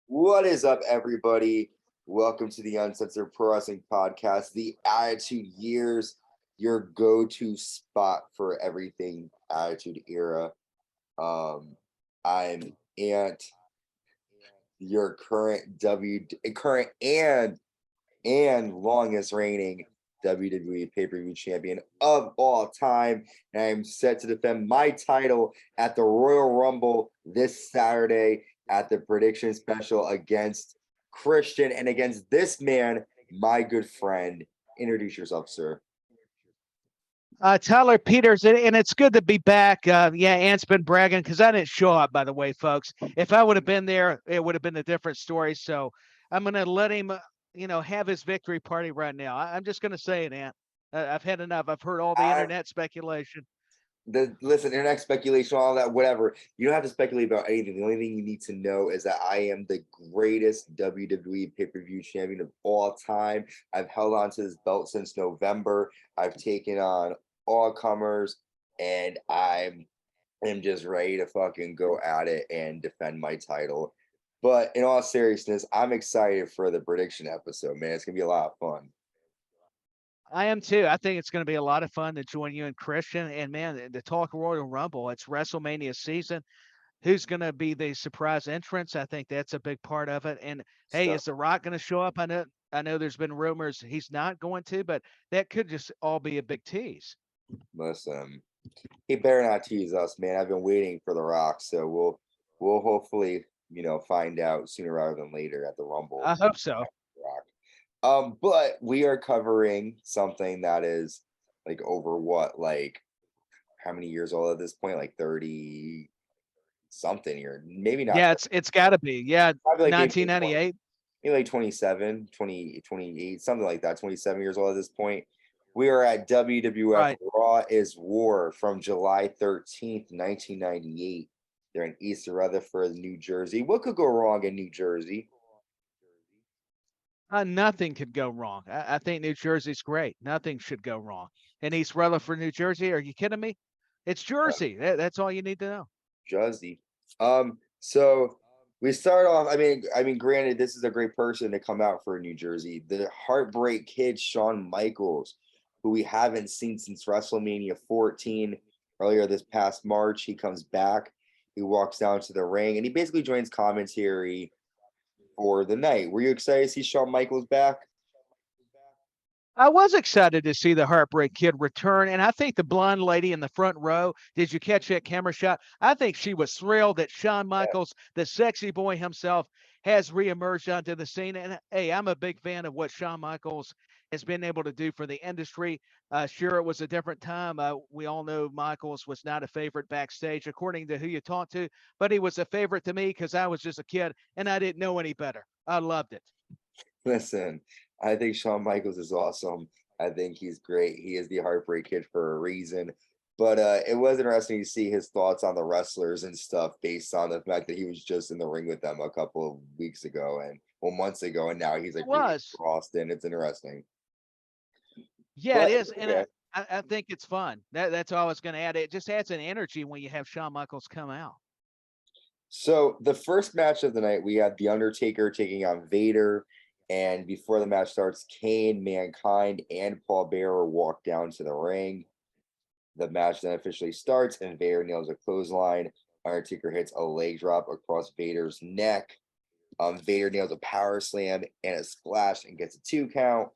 What is up, everybody? Welcome to the Uncensored Pro Wrestling Podcast, the Attitude Years, your go-to spot for everything Attitude Era. I'm Ant, your current and longest reigning WWE pay-per-view champion of all time. And I am set to defend my title at the Royal Rumble this Saturday at the prediction special against Christian and against this man, my good friend. Introduce yourself, sir. Tyler Peters, and it's good to be back. Ant's been bragging because I didn't show up, by the way, folks. If I would have been there, it would have been a different story. So I'm going to let him, have his victory party right now. I'm just going to say it, Ant. I've had enough. I've heard all the internet speculation. Listen, internet speculation, all that, whatever. You don't have to speculate about anything. The only thing you need to know is that I am the greatest WWE pay-per-view champion of all time. I've held on to this belt since November. I've taken on all comers, and I'm just ready to fucking go at it and defend my title. But in all seriousness, I'm excited for the prediction episode, man. It's gonna be a lot of fun. I am too. I think it's going to be a lot of fun to join you and Christian. And man, the talk Royal Rumble, it's WrestleMania season. Who's going to be the surprise entrance? I think that's a big part of it. And hey, Stuff. is The Rock going to show up? I know there's been rumors he's not going to, but that could just all be a big tease. Listen, he better not tease us, man. I've been waiting for The Rock, so we'll hopefully find out sooner rather than later at the Rumble. I hope so. Rock. But we are covering something that is like over what, like how many years old at this point? Like 30 something year, maybe not. Yeah, it's got to be. Yeah, Probably like maybe 1998. maybe like 27, 20, 28, something like that. 27 years old at this point. We are at WWF Right. Raw is War from July 13th, 1998. They're in East Rutherford, New Jersey. What could go wrong in New Jersey? Nothing could go wrong. I think New Jersey's great. Nothing should go wrong. And East Rutherford, New Jersey, are you kidding me? It's Jersey. That's all you need to know. Jersey. So we start off. I mean, granted, this is a great person to come out for New Jersey. The Heartbreak Kid, Shawn Michaels, who we haven't seen since WrestleMania 14 earlier this past March. He comes back. He walks down to the ring and he basically joins commentary for the night. Were you excited to see Shawn Michaels back? I was excited to see the Heartbreak Kid return, and I think the blonde lady in the front row, did you catch that camera shot? I think she was thrilled that Shawn Michaels, the sexy boy himself, has reemerged onto the scene. And hey, I'm a big fan of what Shawn Michaels has been able to do for the industry. Sure, it was a different time. We all know Michaels was not a favorite backstage, according to who you talked to, but he was a favorite to me because I was just a kid and I didn't know any better. I loved it. Listen, I think Shawn Michaels is awesome. I think he's great. He is the Heartbreak Kid for a reason. But it was interesting to see his thoughts on the wrestlers and stuff based on the fact that he was just in the ring with them a couple of weeks ago and months ago, and now he's like It really was. Austin. It's interesting. Yeah, it But is, and okay. I think it's fun. That's all I was going to add. It just adds an energy when you have Shawn Michaels come out. So the first match of the night, we had The Undertaker taking on Vader. And before the match starts, Kane, Mankind, and Paul Bearer walk down to the ring. The match then officially starts, and Vader nails a clothesline. Undertaker hits a leg drop across Vader's neck. Vader nails a power slam and a splash and gets a 2 count.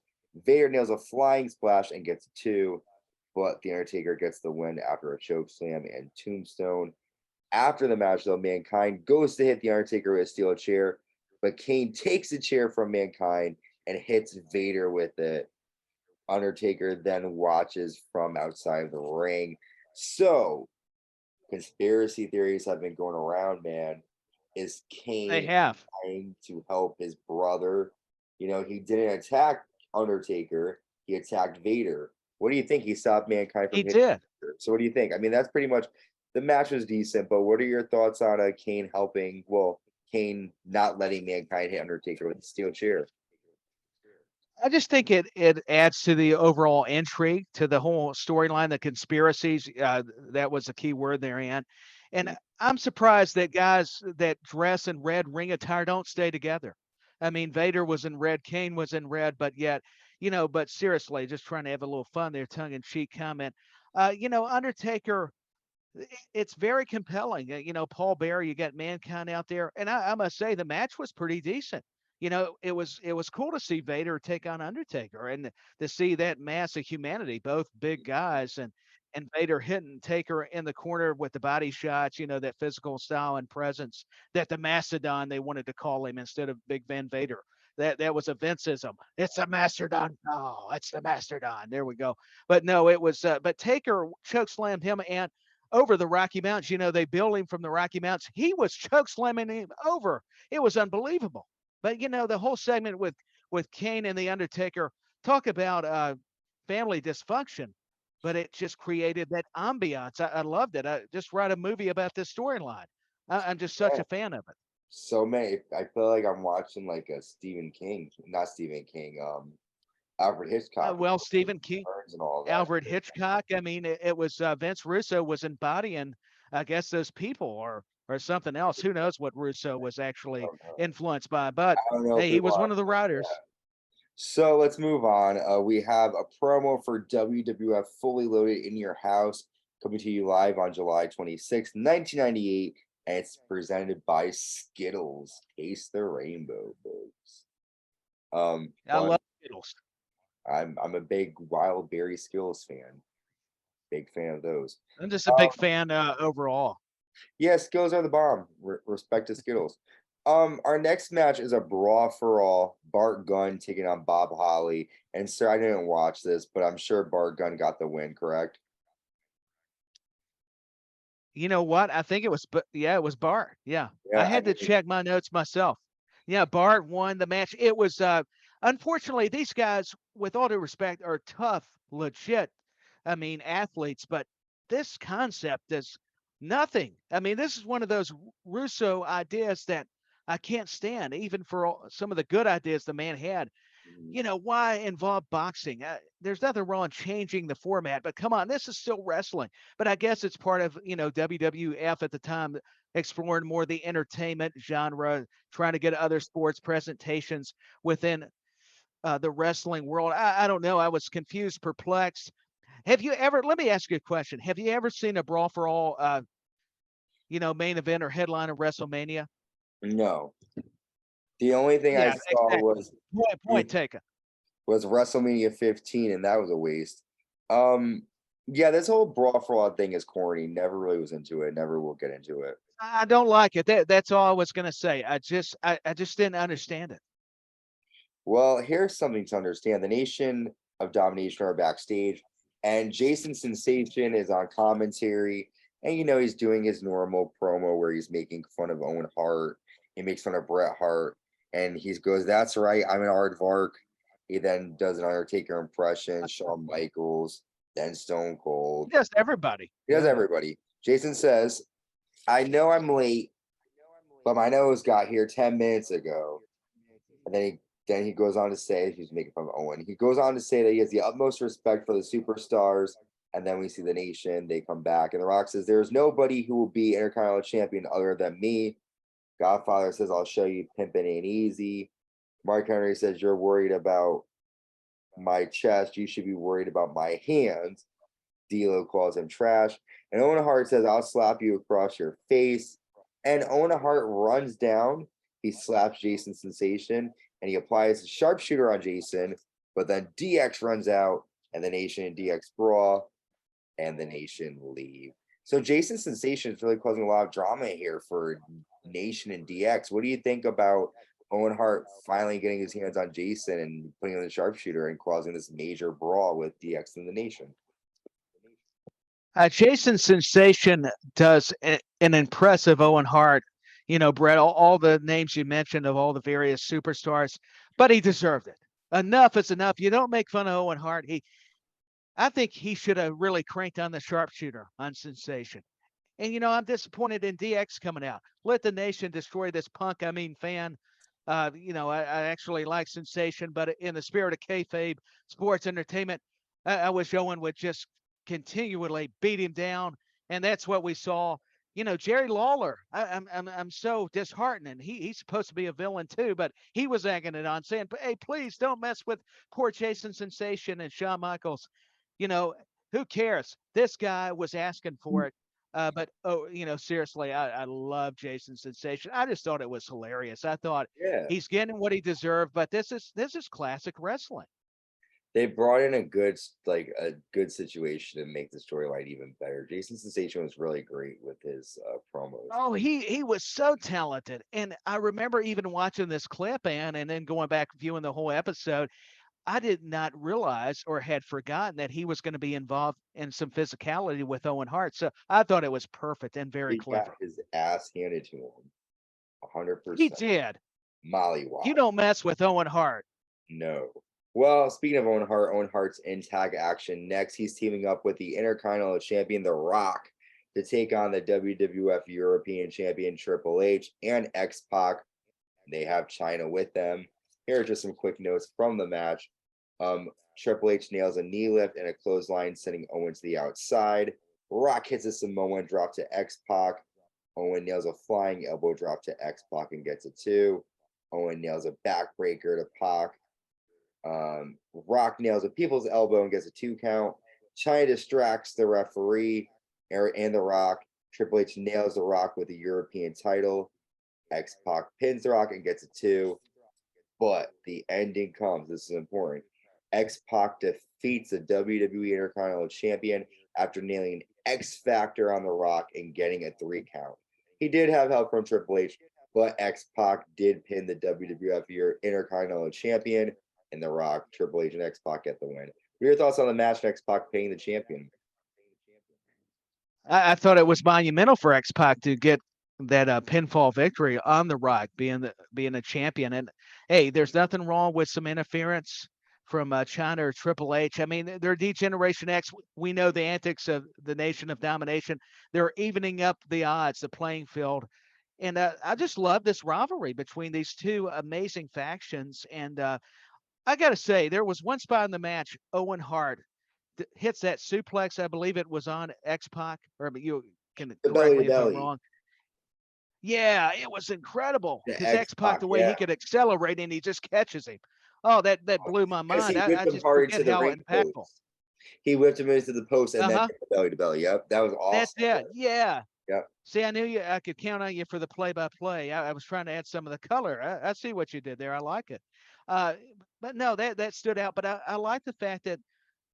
Vader nails a flying splash and gets a 2, but The Undertaker gets the win after a choke slam and tombstone. After the match, though, Mankind goes to hit The Undertaker with a steel chair, but Kane takes the chair from Mankind and hits Vader with it. Undertaker then watches from outside of the ring. So, conspiracy theories have been going around, man. Is They Kane have. trying to help his brother? He didn't attack Undertaker, he attacked Vader. What do you think? He stopped Mankind from He hitting did. Vader. So, what do you think? I mean, that's pretty much the match was decent, but what are your thoughts on Kane helping? Well, Kane not letting Mankind hit Undertaker with a steel chair. I just think it adds to the overall intrigue to the whole storyline, the conspiracies. That was a key word there, Ann. And I'm surprised that guys that dress in red ring attire don't stay together. I mean, Vader was in red, Kane was in red, but yet, but seriously, just trying to have a little fun there, tongue in cheek comment. Undertaker, it's very compelling. Paul Bearer, you got Mankind out there, and I must say the match was pretty decent. It was cool to see Vader take on Undertaker and to see that mass of humanity, both big guys, and Vader hitting Taker in the corner with the body shots. That physical style and presence that the Mastodon they wanted to call him instead of Big Van Vader. That was a Vinceism. It's a Mastodon. Oh, it's the Mastodon. There we go. But no, it was. But Taker chokeslammed him and over the Rocky Mountains. They built him from the Rocky Mountains. He was chokeslamming him over. It was unbelievable. But the whole segment with Kane and the Undertaker, talk about family dysfunction, but it just created that ambiance. I loved it. I just write a movie about this storyline. I'm just such a fan of it. So many. I feel like I'm watching like a Alfred Hitchcock. Well, Stephen King, And all that. Alfred Hitchcock. I mean, it was Vince Russo was embodying, I guess, those people or something else. Who knows what Russo was actually influenced by? But hey, he was one of the writers. Yeah. So let's move on. We have a promo for WWF Fully Loaded in Your House coming to you live on July 26, 1998, and it's presented by Skittles. Taste the rainbow, folks. I love Skittles. I'm a big Wild Berry Skittles fan. Big fan of those. I'm just a big fan overall. Yeah, Skittles are the bomb. Respect to Skittles. Our next match is a Brawl for All. Bart Gunn taking on Bob Holly. And sir, I didn't watch this, but I'm sure Bart Gunn got the win, correct? You know what? I think it was, it was Bart. Yeah, I had to check my notes myself. Yeah, Bart won the match. It was, unfortunately, these guys, with all due respect, are tough, legit, athletes, but this concept is nothing. This is one of those Russo ideas that I can't stand, even for some of the good ideas the man had. Why involve boxing? There's nothing wrong changing the format, but come on, this is still wrestling. But I guess it's part of, WWF at the time, exploring more the entertainment genre, trying to get other sports presentations within the wrestling world. I don't know. I was confused, perplexed. Let me ask you a question. Have you ever seen a Brawl for All, main event or headline of WrestleMania? No. The only thing I saw was point taken. Was WrestleMania 15, and that was a waste. Yeah, this whole Brawl for All thing is corny. Never really was into it. Never will get into it. I don't like it. That's all I was gonna say. I just didn't understand it. Well, here's something to understand. The Nation of Domination are backstage, and Jason Sensation is on commentary, and he's doing his normal promo where he's making fun of Owen Hart. He makes fun of Bret Hart. And he goes, "That's right, I'm an aardvark." He then does an Undertaker impression, Shawn Michaels, then Stone Cold. He does everybody. He does everybody. Jason says, "I know I'm late, but my nose got here 10 minutes ago." And then he goes on to say, he's making fun of Owen. He goes on to say that he has the utmost respect for the superstars. And then we see the Nation, they come back. And The Rock says, "There's nobody who will be Intercontinental Champion other than me." Godfather says, "I'll show you pimping ain't easy." Mark Henry says, "You're worried about my chest. You should be worried about my hands." D'Lo calls him trash. And Owen Hart says, "I'll slap you across your face." And Owen Hart runs down. He slaps Jason Sensation, and he applies a sharpshooter on Jason. But then DX runs out, and the Nation and DX brawl, and the Nation leave. So Jason Sensation is really causing a lot of drama here for Nation and DX. What do you think about Owen Hart finally getting his hands on Jason and putting on the sharpshooter and causing this major brawl with DX and the Nation? Jason Sensation does an impressive Owen Hart. Brett, all the names you mentioned of all the various superstars, but he deserved it. Enough is enough. You don't make fun of Owen Hart. I think he should have really cranked on the sharpshooter on Sensation. And, I'm disappointed in DX coming out. Let the Nation destroy this punk, fan. I actually like Sensation, but in the spirit of kayfabe, sports entertainment, I wish Owen would just continually beat him down. And that's what we saw. Jerry Lawler, I'm so disheartening. He's supposed to be a villain too, but he was egging it on, saying, "Hey, please don't mess with poor Jason Sensation and Shawn Michaels." You know, who cares? This guy was asking for it. But seriously, I love Jason Sensation. I just thought it was hilarious. I thought Yeah. he's getting what he deserved, but this is classic wrestling. They brought in a good situation to make the storyline even better. Jason Sensation was really great with his promos. Oh, he was so talented. And I remember even watching this clip and then going back viewing the whole episode. I did not realize or had forgotten that he was going to be involved in some physicality with Owen Hart. So I thought it was perfect and very He got clever. his ass handed to him, He 100%. did. You Mollywop. don't mess with Owen Hart. No. Well, speaking of Owen Hart's in tag action. Next, he's teaming up with the Intercontinental Champion, The Rock, to take on the WWF European Champion Triple H and X-Pac. They have China with them. Here are just some quick notes from the match. Triple H nails a knee lift and a clothesline, sending Owen to the outside. Rock hits a Samoan drop to X-Pac. Owen nails a flying elbow drop to X-Pac and gets a 2. Owen nails a backbreaker to Pac. Rock nails a people's elbow and gets a 2 count. China distracts the referee and the Rock. Triple H nails the Rock with the European title. X-Pac pins the Rock and gets a 2. But the ending comes. This is important. X-Pac defeats the WWE Intercontinental Champion after nailing an X Factor on the Rock and getting a 3 count. He did have help from Triple H, but X-Pac did pin the WWF Intercontinental Champion, and the Rock, Triple H, and X-Pac get the win. What are your thoughts on the match and X-Pac pinning the champion? I thought it was monumental for X-Pac to get that pinfall victory on the Rock, being a champion. And hey, there's nothing wrong with some interference from China or Triple H. I mean, they're D-Generation X. We know the antics of the Nation of Domination. They're evening up the odds, the playing field. And I just love this rivalry between these two amazing factions. And I got to say, there was one spot in the match, Owen Hart hits that suplex. I believe it was on X-Pac, or you can The correct belly to me if I'm belly. wrong. Yeah, it was incredible The because X-Pac, X-Pac, the way yeah. he could accelerate and he just catches him. Oh, that blew my Because mind. he I whipped him just hard forget into the how ring impactful. post. He whipped him into the post and Uh then huh. hit the belly to belly. Yep, that was That's awesome. it. Yeah. Yep. See, I knew I could count on you for the play-by-play. I was trying to add some of the color. I see what you did there. I like it. Uh, but no, that stood out. But I like the fact that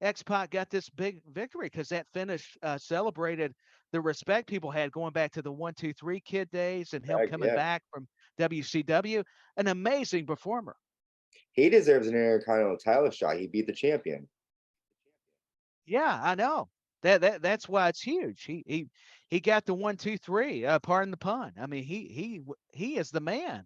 X-Pac got this big victory because that finish celebrated the respect people had going back to the 1-2-3 Kid days and him Heck, coming yeah. back from WCW. An amazing performer. He deserves an Intercontinental title shot. He beat the champion. Yeah, I know. That's why it's huge. He got the 1-2-3. Pardon the pun. I mean, he is the man.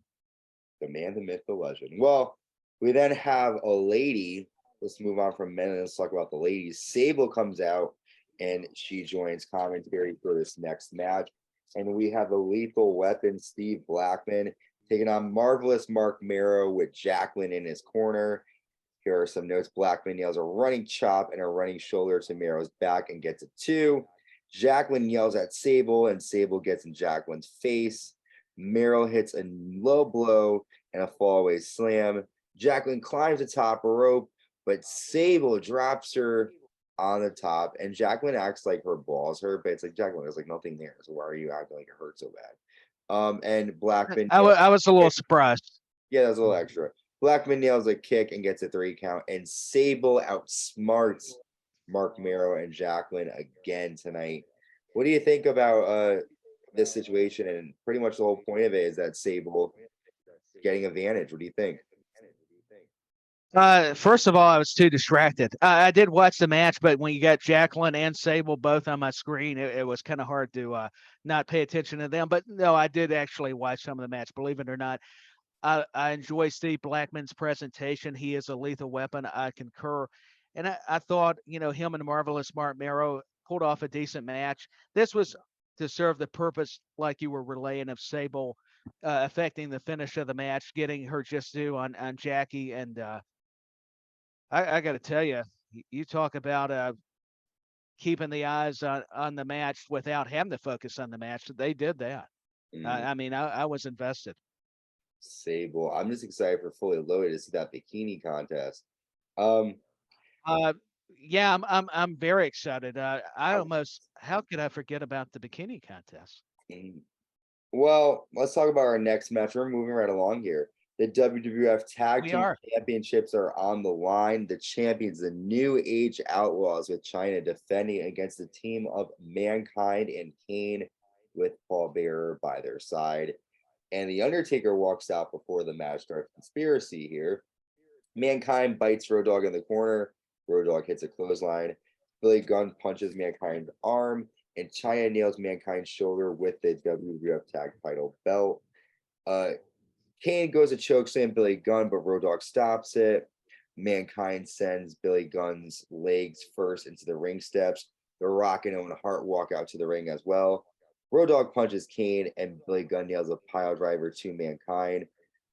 The man, the myth, the legend. Well, we then have a lady. Let's move on from men and let's talk about the ladies. Sable comes out and she joins commentary for this next match. And we have a lethal weapon, Steve Blackman, taking on marvelous Marc Mero with Jacqueline in his corner. Here are some notes. Blackman nails a running chop and a running shoulder to Mero's back and gets a 2. Jacqueline yells at Sable, and Sable gets in Jacqueline's face. Mero hits a low blow and a fallaway slam. Jacqueline climbs the top rope, but Sable drops her on the top, and Jacqueline acts like her balls hurt, but it's like Jacqueline, there's like nothing there. So why are you acting like it hurts so bad? And Blackman, I was a little surprised. yeah, that was a little extra. Blackman nails a kick and gets a 3 count, and Sable outsmarts Marc Mero and Jacqueline again tonight. What do you think about this situation? And pretty much the whole point of it is that Sable getting advantage. What do you think? First of all, I was too distracted. I did watch the match, but when you got Jacqueline and Sable both on my screen, it was kind of hard to not pay attention to them. But no, I did actually watch some of the match, believe it or not. I enjoy Steve Blackman's presentation. He is a lethal weapon. I concur. And I thought, him and Marvelous Marc Mero pulled off a decent match. This was to serve the purpose, like you were relaying, of Sable affecting the finish of the match, getting her just due on Jackie. And I got to tell you, you talk about keeping the eyes on the match without having to focus on the match. They did that. I mean, I was invested. Sable. I'm just excited for Fully Loaded to see that bikini contest. Um, Uh, yeah, I'm very excited. I I- almost, how could I forget about the bikini contest? mm, well, let's talk about our next match. We're moving right along here. The WWF Tag We Team are. Championships are on the line. The champions, the New Age Outlaws with China defending against the team of Mankind and Kane with Paul Bearer by their side. And the Undertaker walks out before the match starts. Conspiracy here. Mankind bites Road Dogg in the corner. Road Dogg hits a clothesline. Billy Gunn punches Mankind's arm, and China nails Mankind's shoulder with the WWF Tag Title belt. Uh, Kane goes to chokeslam Billy Gunn, but Road Dogg stops it. Mankind sends Billy Gunn's legs first into the ring steps. The Rock and Owen Hart walk out to the ring as well. Road Dogg punches Kane, and Billy Gunn nails a pile driver to Mankind.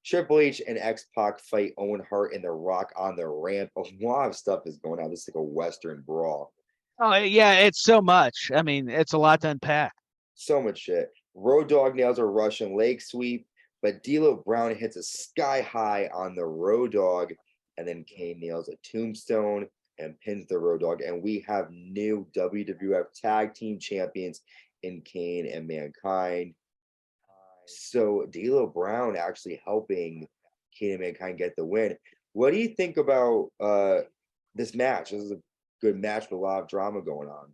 Triple H and X-Pac fight Owen Hart and The Rock on the ramp. A lot of stuff is going on. This is like a Western brawl. Oh yeah, it's so much. I mean, it's a lot to unpack. So much shit. Road Dogg nails a Russian leg sweep, but D'Lo Brown hits a sky high on the Road Dogg, and then Kane nails a tombstone and pins the Road Dogg. And we have new WWF Tag Team Champions in Kane and Mankind. So D'Lo Brown actually helping Kane and Mankind get the win. What do you think about this match? This is a good match with a lot of drama going on.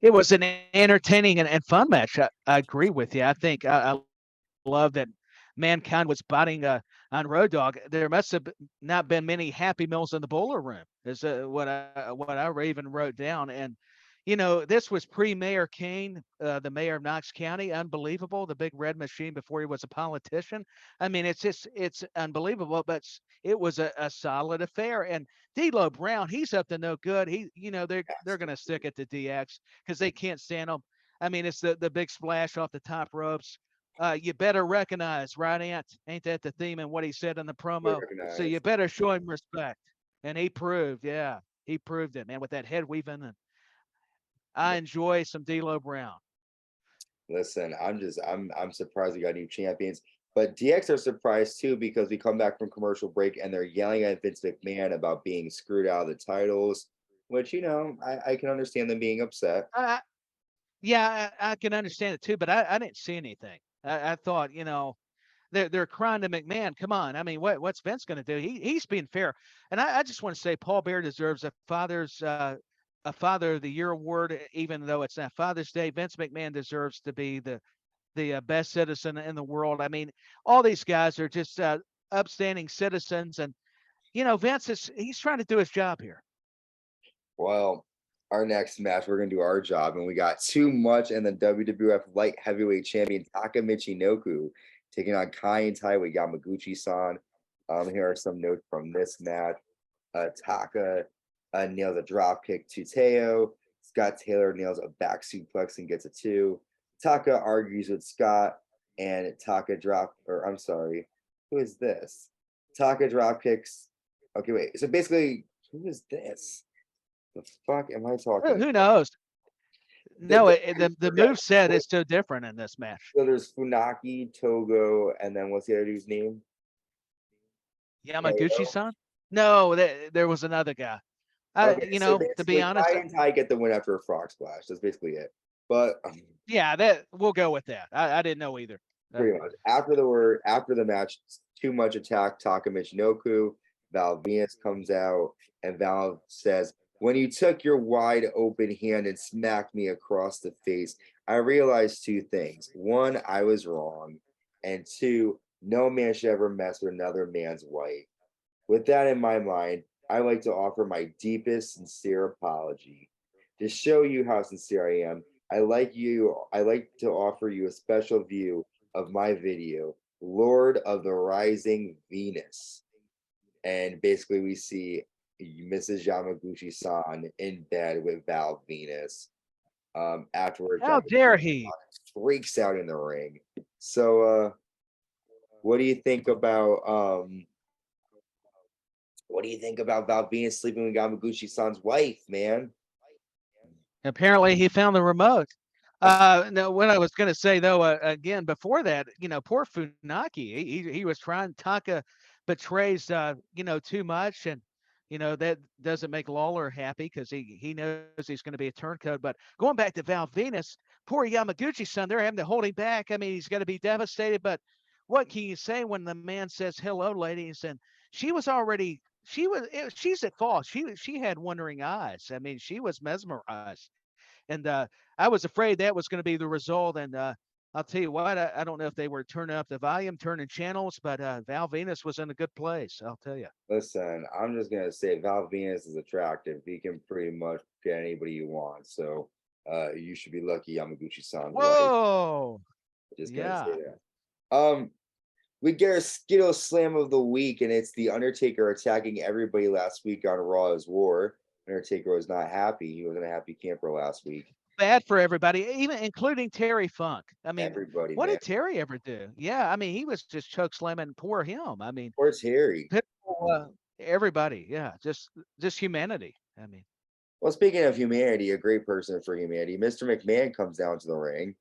It was an entertaining and fun match. I agree with you. I think I love that Mankind was biting on Road Dogg. There must have not been many happy meals in the boiler room, is what I even wrote down. And this was pre-Mayor Kane, the mayor of Knox County. Unbelievable, the big red machine before he was a politician. I mean, it's unbelievable, but it was a solid affair. And D'Lo Brown, he's up to no good. They're going to stick it to DX because they can't stand him. I mean, it's the big splash off the top ropes. You better recognize, right, Ant? Ain't that the theme and what he said in the promo? So you better show him respect. And he proved, yeah, he proved it, man, with that head weaving. And I enjoy some D'Lo Brown. Listen, I'm surprised we got new champions. But DX are surprised too because we come back from commercial break and they're yelling at Vince McMahon about being screwed out of the titles, which I can understand them being upset. Yeah, I can understand it too, but I didn't see anything. I thought, they're crying to McMahon. Come on, I mean, what's Vince going to do? He's being fair, and I just want to say Paul Bear deserves a Father of the Year award, even though it's not Father's Day. Vince McMahon deserves to be the best citizen in the world. I mean, all these guys are just upstanding citizens, and Vince he's trying to do his job here. Well, our next match, we're gonna do our job, and we got too much and the WWF Light Heavyweight Champion Taka Michinoku taking on Kaientai with Yamaguchi-San. Here are some notes from this match. Taka nails a drop kick to Teo. Scott Taylor nails a back suplex and gets a 2. Taka argues with Scott, and Taka I'm sorry, who is this? Taka drop kicks. Okay, wait. So basically, who is this? The fuck am I talking Who about? knows? No, the Okay, move set is so different in this match. so there's Funaki, Togo, and then what's the other dude's name? Teo. Yamaguchi-san? No, there was another guy. Okay, so To be basically, honest, Kai and Tai get the win after a frog splash. That's basically it. But yeah, that we'll go with that. I didn't know either. pretty much after the match, too much attack. Taka Michinoku. Val Venis comes out, and Val says, "When you took your wide open hand and smacked me across the face, I realized 2 things. One, I was wrong, and 2, no man should ever mess with another man's wife. With that in my mind, I like to offer my deepest, sincere apology. To show you how sincere I am, I like to offer you a special view of my video, Lord of the Rising Venus." And basically we see Mrs. Yamaguchi-san in bed with Val Venis. Afterwards, How dare Yamaguchi-san he? freaks out in the ring. So what do you think about Val Venis sleeping with Yamaguchi-san's wife, man? Apparently, he found the remote. No, what I was going to say though, again before that, poor Funaki, he was trying. Taka betrays, too much, and that doesn't make Lawler happy because he knows he's going to be a turncoat. But going back to Val Venus, poor Yamaguchi-san, they're having to hold him back. I mean, he's going to be devastated. But what can you say when the man says hello, ladies? And she was already. She's at fault. She had wondering eyes. I mean, she was mesmerized. And I was afraid that was going to be the result. And I'll tell you what, I don't know if they were turning up the volume, turning channels, but Val Venus was in a good place. I'll tell you. Listen, I'm just gonna say Val Venus is attractive. He can pretty much get anybody you want. So you should be lucky Yamaguchi-san's wife. Whoa. Just gonna say Yeah. that. We get a Skittle Slam of the week, and it's the Undertaker attacking everybody last week on Raw as War. Undertaker was not happy. He wasn't a happy camper last week. Bad for everybody, even including Terry Funk. I mean, Everybody, what man. did Terry ever do? Yeah, I mean, he was just choke slamming poor him. I mean, Where's Harry? everybody, yeah, just humanity. I mean, Well, speaking of humanity, a great person for humanity, Mr. McMahon comes down to the ring,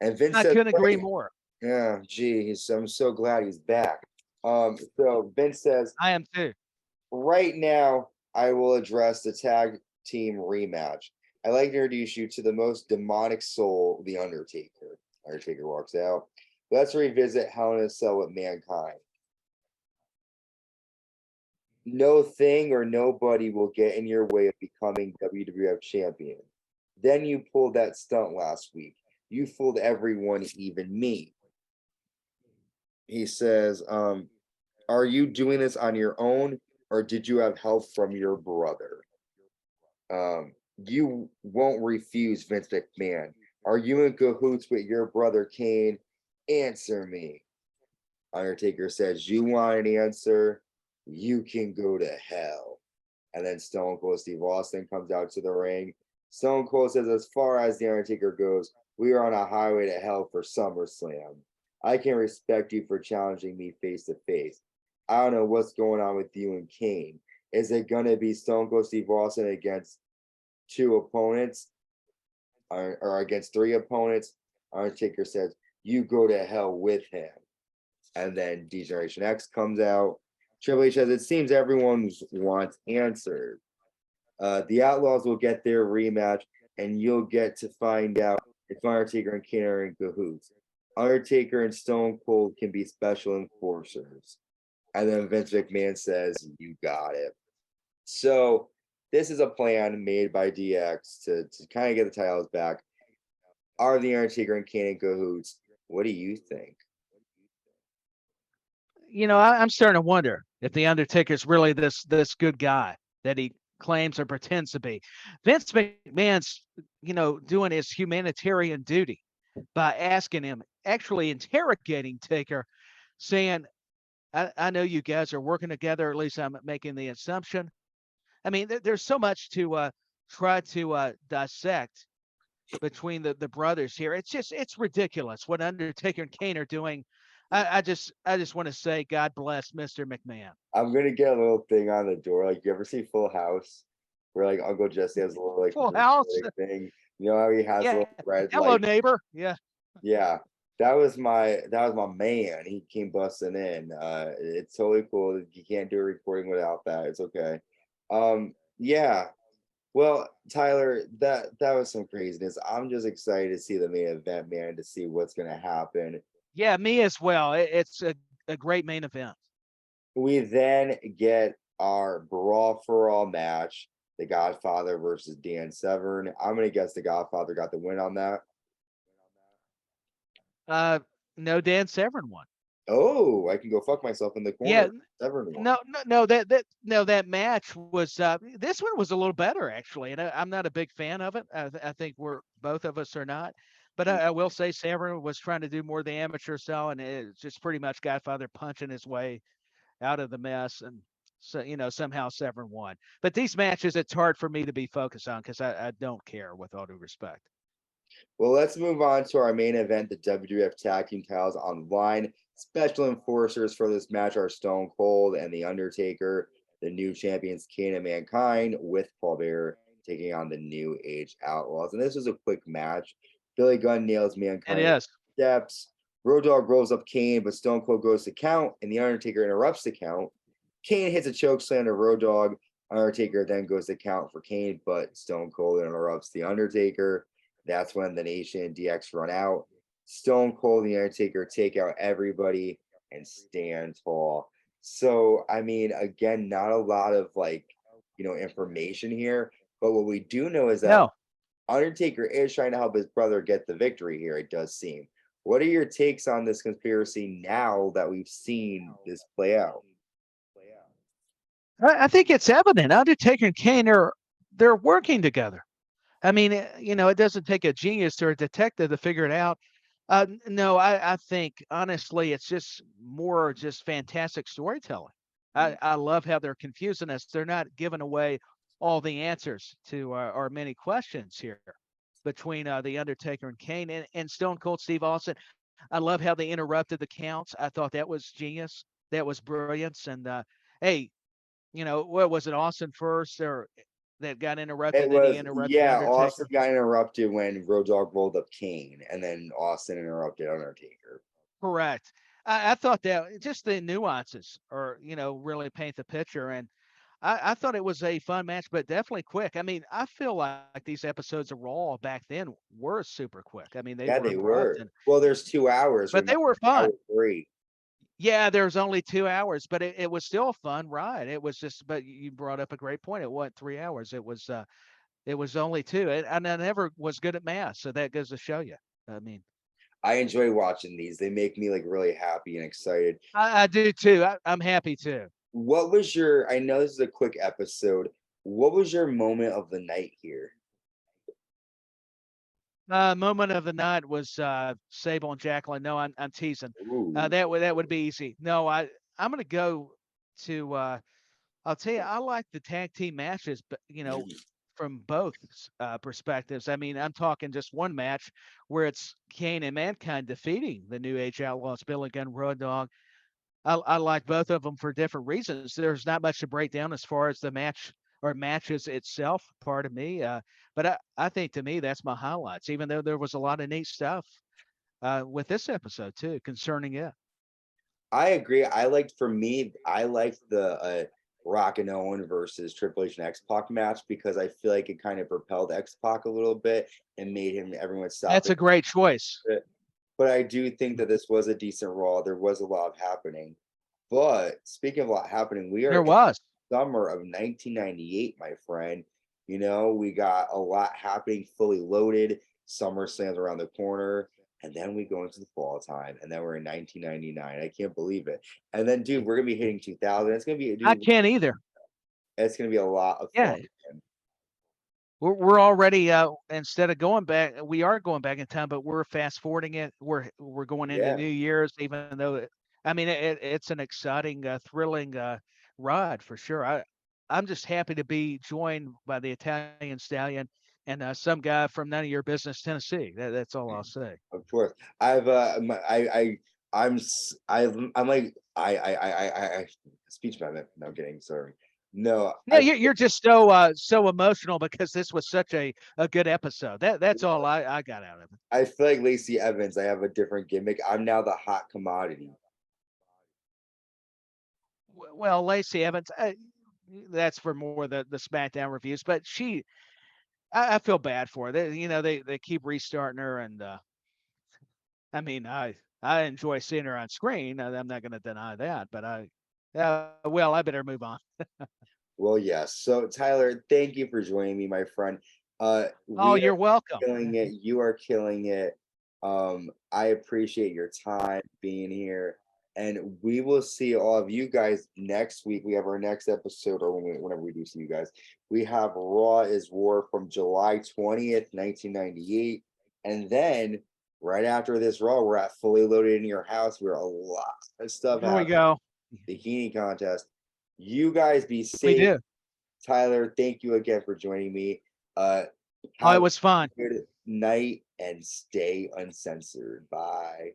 and Vince I says, couldn't agree "Wait." more. Yeah, geez, I'm so glad he's back. So Vince says, I am too. right now, I will address the tag team rematch. I'd like to introduce you to the most demonic soul, The Undertaker. Undertaker walks out. Let's revisit Hell in a Cell with Mankind. No thing or nobody will get in your way of becoming WWF champion. Then you pulled that stunt last week. You fooled everyone, even me. He says, are you doing this on your own or did you have help from your brother? You won't refuse, Vince McMahon. Are you in cahoots with your brother Kane? Answer me. Undertaker says, you want an answer? You can go to hell. And then Stone Cold Steve Austin comes out to the ring. Stone Cold says, as far as The Undertaker goes, we are on a highway to hell for SummerSlam. I can respect you for challenging me face to face. I don't know what's going on with you and Kane. Is it going to be Stone Cold Steve Austin against two opponents or against three opponents? Undertaker says, you go to hell with him. And then D-Generation X comes out. Triple H says, it seems everyone wants answers. The Outlaws will get their rematch, and you'll get to find out if Undertaker and Kane are in cahoots. Undertaker and Stone Cold can be special enforcers. And then Vince McMahon says, you got it. So this is a plan made by DX to kind of get the titles back. Are the Undertaker and Kane in cahoots? What do you think? I'm starting to wonder if the Undertaker's really this good guy that he claims or pretends to be. Vince McMahon's, doing his humanitarian duty by asking him, actually interrogating Taker, saying, I know you guys are working together, at least I'm making the assumption. I mean, there's so much to try to dissect between the brothers here. It's ridiculous what Undertaker and Kane are doing. I just want to say God bless Mr. McMahon. I'm gonna get a little thing on the door. Like, you ever see Full House, where like Uncle Jesse has a little like Full house. thing? You know how he has a Yeah. little red Hello, light? neighbor. Yeah. Yeah, that was my man. He came busting in. It's totally cool. You can't do a recording without that. It's okay. Yeah. Well, Tyler, that was some craziness. I'm just excited to see the main event, man, to see what's gonna happen. Yeah, me as well. It's a great main event. We then get our Brawl for All match, the Godfather versus Dan Severn. I'm gonna guess the Godfather got the win on that. Uh, no, Dan Severn won. Oh, I can go fuck myself in the Yeah, corner. Severn won. no, that match was this one was a little better actually, and I'm not a big fan of it. I think we're both of us are not, but I will say Severn was trying to do more the amateur style, and it's just pretty much Godfather punching his way out of the mess, and so somehow Severn won. But these matches, it's hard for me to be focused on because I don't care, with all due respect. Well, let's move on to our main event, the WWF Tag Team titles online. Special enforcers for this match are Stone Cold and The Undertaker. The new champions, Kane and Mankind, with Paul Bearer. taking on the New Age Outlaws. And this was a quick match. Billy Gunn nails It Mankind is. steps. Road Dogg rolls up Kane, but Stone Cold goes to count, and the Undertaker interrupts the count. Kane hits a choke slam to Road Dogg. Undertaker then goes to count for Kane, but Stone Cold interrupts the Undertaker. That's when the Nation and DX run out. Stone Cold and the Undertaker take out everybody and stand tall. So, I mean, again, not a lot of information here, but what we do know is that No. Undertaker is trying to help his brother get the victory here, it does seem. What are your takes on this conspiracy now that we've seen this play out? I think it's evident. Undertaker and Kane they're working together. I mean, it doesn't take a genius or a detective to figure it out. No, I think honestly, it's just more just fantastic storytelling. I love how they're confusing us. They're not giving away all the answers to our many questions here between the Undertaker and Kane and Stone Cold Steve Austin. I love how they interrupted the counts. I thought that was genius. That was brilliance. And hey, what was it, Austin first or that got interrupted? It Then he was, interrupted yeah, Undertaker. Austin got interrupted when Road Dogg rolled up Kane, and then Austin interrupted Undertaker. Correct. I thought that just the nuances are, really paint the picture. And I thought it was a fun match, but definitely quick. I mean, I feel like these episodes of Raw back then were super quick. I mean, they Yeah, were they abrupt, were. Well, there's 2 hours, but they remember, were fun. hour 3. Yeah, there's only 2 hours, but it was still a fun ride. It was just, but you brought up a great point. It wasn't 3 hours. It was only 2. And I never was good at math, so that goes to show you. I mean, I enjoy watching these. They make me really happy and excited. I do too. I'm happy too. What was your, I know this is a quick episode. What was your moment of the night here? Moment of the night was Sable and Jacqueline. No, I'm teasing. Ooh. That would be easy. No, I'm gonna go to I'll tell you, I like the tag team matches, but from both perspectives. I mean, I'm talking just one match where it's Kane and Mankind defeating the New Age Outlaws, Billy Gunn, Road Dogg. I like both of them for different reasons. There's not much to break down as far as the match or matches itself, part of me. But I think to me, that's my highlights, even though there was a lot of neat stuff with this episode too, concerning it. I agree. For me, I liked the Rock and Owen versus Triple H and X-Pac match because I feel like it kind of propelled X-Pac a little bit and made everyone stop That's a great choice. But I do think that this was a decent Raw. There was a lot happening. But speaking of a lot happening, we are There in was. summer of 1998, my friend. We got a lot happening, fully loaded. SummerSlam's around the corner. And then we go into the fall time. And then we're in 1999. I can't believe it. And then, dude, we're going to be hitting 2000. It's going to be, I dude, can't either. it's going to be a lot of Yeah. fun. Man. We're already instead of going back, we are going back in time, but we're fast forwarding it. We're going into New Year's, even though it's an exciting, thrilling ride for sure. I'm just happy to be joined by the Italian Stallion and some guy from none of your business, Tennessee. That's all I'll say. Of course, I've I'm like I speech impediment. No I'm kidding. Sorry. No, No, you're just so emotional because this was such a good episode. That's all I got out of it. I feel like Lacey Evans. I have a different gimmick. I'm now the hot commodity. Well, Lacey Evans, that's for more the SmackDown reviews, but I feel bad for her. They keep restarting her, and I mean, I enjoy seeing her on screen. I'm not going to deny that, but I better move on. Well, yes. So Tyler, thank you for joining me, my friend. Oh, We you're are welcome. killing it. You are killing it. I appreciate your time being here. And we will see all of you guys next week. We have our next episode, or whenever we do see you guys. We have Raw is War from July 20th, 1998. And then right after this Raw, we're at Fully Loaded in Your House, where a lot of stuff Here we happens. go. Bikini contest. You guys be We safe. do. Tyler, thank you again for joining me. Oh, it was fun. Good night and stay uncensored. Bye.